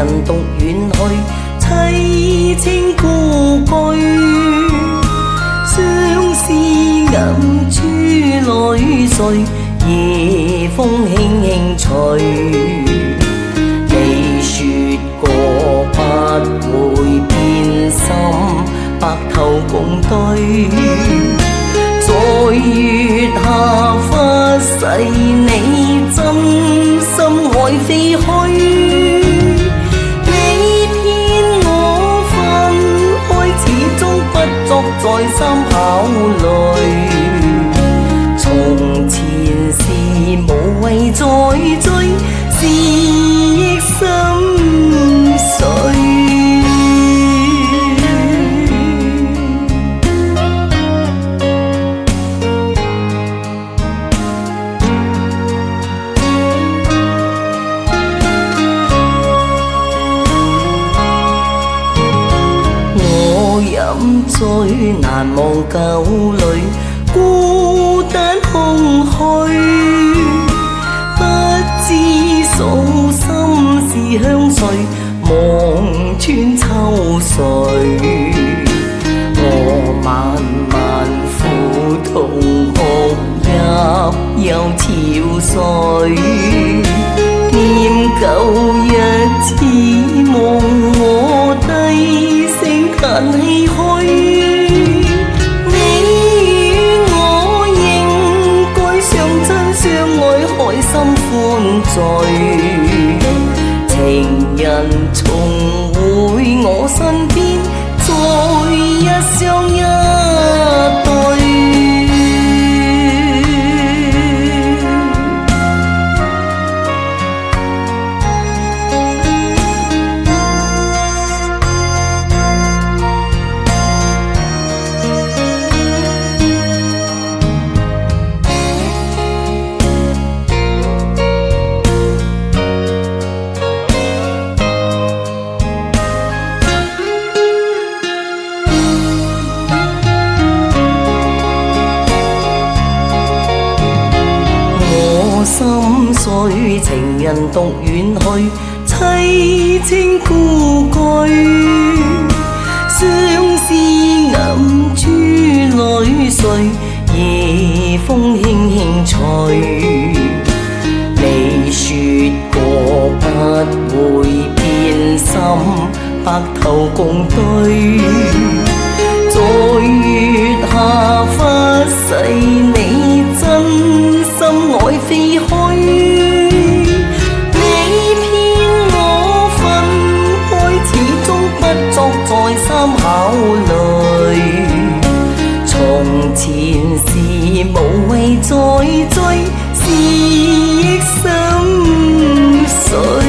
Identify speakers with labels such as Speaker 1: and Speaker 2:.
Speaker 1: 人獨遠去，凄清故居。相思暗處淚垂，夜風輕輕吹。你說過不會變心，白頭共對。在月下發誓，你真心愛飛去。你騙我分開，始終不作再三考慮。從前事無謂再追，思憶心碎。飲醉難忘舊淚，孤單空虛，不知訴心事向誰，望穿秋水。我慢慢苦痛哭泣又憔悴，念舊日似夢，我低聲嘆唏噓。你與我應該相親相愛，開心歡聚。情人重回我身邊，再一雙一對。心碎情人獨遠去，凄清故居。相思暗處淚垂，夜風輕輕吹。你說過不會變心，白頭共對。在月下發誓，你真心愛飛去。你騙我分開，始終不作再三考慮。從前事無謂再追，思憶心碎。